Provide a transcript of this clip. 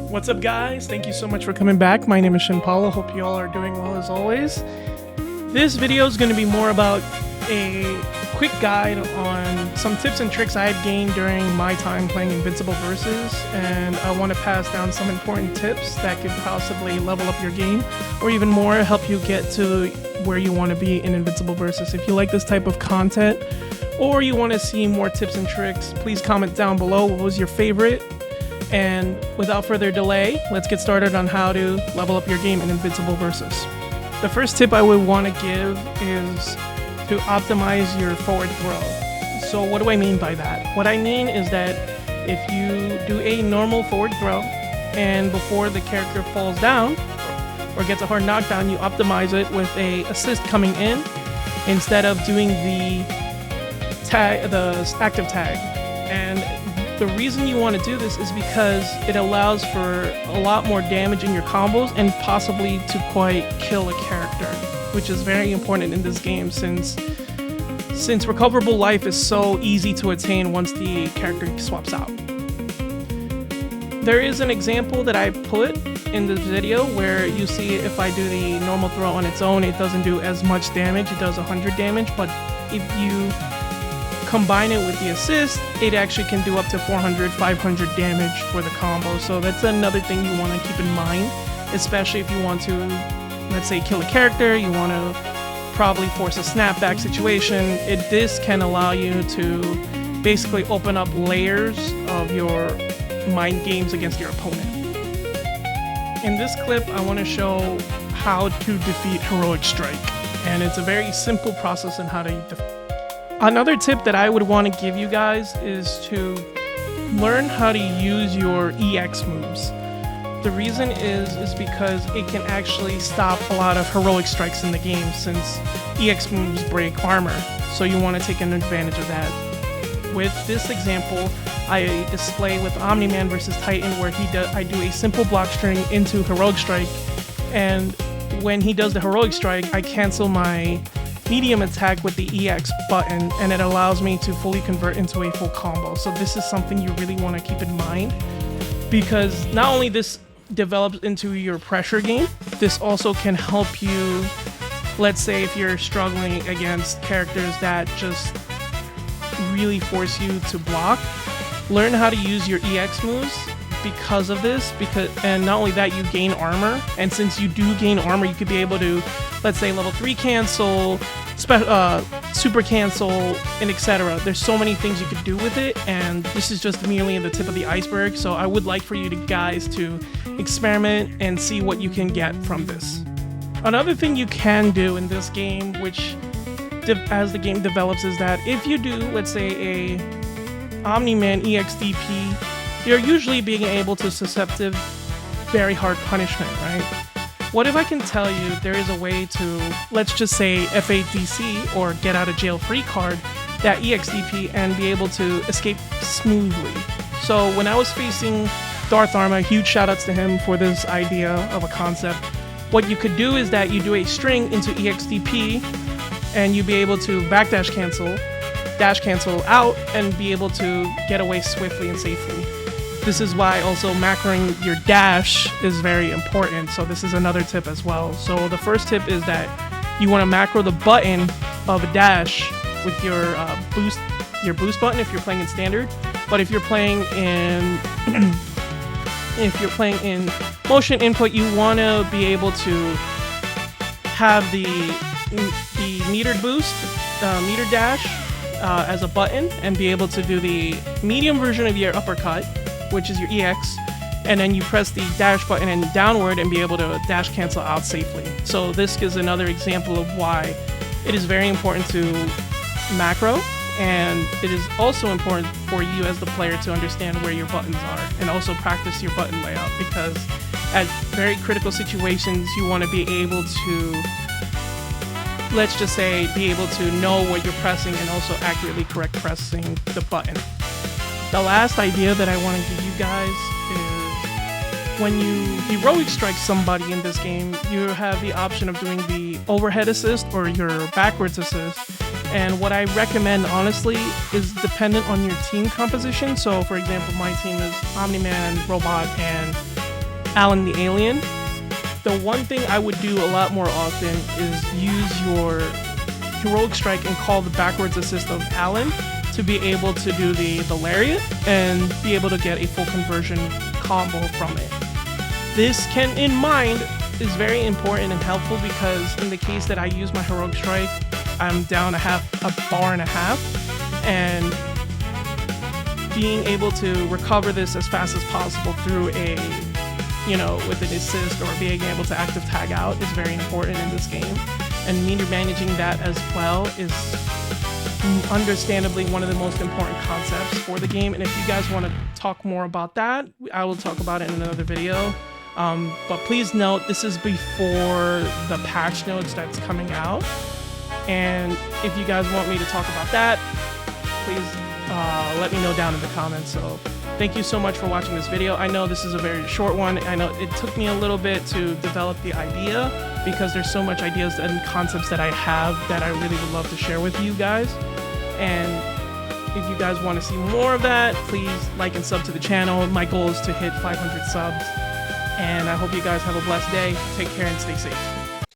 What's up, guys? Thank you so much for coming back. My name is Shin Paulo. Hope you all are doing well as always. This video is going to be more about a quick guide on some tips and tricks I had gained during my time playing InvincibleVS, and I want to pass down some important tips that could possibly level up your game, or even more, help you get to where you want to be in InvincibleVS. If you like this type of content, or you want to see more tips and tricks, please comment down below what was your favorite. And without further delay, let's get started on how to level up your game in InvincibleVS. The first tip I would want to give is to optimize your forward throw. So what do I mean by that? What I mean is that if you do a normal forward throw and before the character falls down or gets a hard knockdown, you optimize it with a assist coming in instead of doing the active tag. And the reason you want to do this is because it allows for a lot more damage in your combos and possibly to quite kill a character, which is very important in this game since recoverable life is so easy to attain once the character swaps out. There is an example that I put in this video where you see if I do the normal throw on its own, it doesn't do as much damage, it does 100 damage, but if you combine it with the assist, it actually can do up to 400, 500 damage for the combo. So that's another thing you want to keep in mind, especially if you want to, let's say, kill a character, you want to probably force a snapback situation. This can allow you to basically open up layers of your mind games against your opponent. In this clip, I want to show how to defeat Heroic Strike, and it's a very simple process in how to defeat. Another tip that I would want to give you guys is to learn how to use your EX moves. The reason is because it can actually stop a lot of heroic strikes in the game since EX moves break armor, so you want to take an advantage of that. With this example, I display with Omni-Man versus Titan where I do a simple block string into Heroic Strike, and when he does the Heroic Strike, I cancel my medium attack with the EX button, and it allows me to fully convert into a full combo. So this is something you really want to keep in mind, because not only this develops into your pressure game, this also can help you, let's say if you're struggling against characters that just really force you to block, learn how to use your EX moves because of this, and not only that, you gain armor, and since you do gain armor, you could be able to, let's say, level 3 cancel, super cancel, and etc. There's so many things you could do with it, and this is just merely the tip of the iceberg, so I would like for you guys to experiment and see what you can get from this. Another thing you can do in this game, which as the game develops, is that if you do, let's say, a Omni-Man EXDP, you're usually being able to susceptible very hard punishment, right? What if I can tell you there is a way to, let's just say, FADC or get out of jail free card that EXDP and be able to escape smoothly? So when I was facing Darth Arma, huge shoutouts to him for this idea of a concept. What you could do is that you do a string into EXDP and you be able to backdash cancel, dash cancel out, and be able to get away swiftly and safely. This is why also macroing your dash is very important, so this is another tip as well. So the first tip is that you want to macro the button of a dash with your boost button if you're playing in standard. But if you're playing in motion input, you want to be able to have the metered boost, meter dash as a button, and be able to do the medium version of your uppercut, which is your EX, and then you press the dash button and downward and be able to dash cancel out safely. So this is another example of why it is very important to macro, and it is also important for you as the player to understand where your buttons are and also practice your button layout, because at very critical situations you want to be able to, let's just say, be able to know what you're pressing and also accurately correct pressing the button. The last idea that I want to give you guys is when you heroic strike somebody in this game, you have the option of doing the overhead assist or your backwards assist. And what I recommend, honestly, is dependent on your team composition. So, for example, my team is Omni-Man, Robot, and Alan the Alien. The one thing I would do a lot more often is use your heroic strike and call the backwards assist of Alan to be able to do the lariat and be able to get a full conversion combo from it. This, in mind, is very important and helpful because in the case that I use my heroic strike, I'm down a bar and a half, and being able to recover this as fast as possible through with an assist or being able to active tag out is very important in this game. And meter managing that as well is understandably one of the most important concepts for the game. And if you guys want to talk more about that, I will talk about it in another video. But please note, this is before the patch notes that's coming out. And if you guys want me to talk about that, please let me know down in the comments. So thank you so much for watching this video. I know this is a very short one. I know it took me a little bit to develop the idea because there's so much ideas and concepts that I have that I really would love to share with you guys. And if you guys want to see more of that, please like and sub to the channel. My goal is to hit 500 subs. And I hope you guys have a blessed day. Take care and stay safe.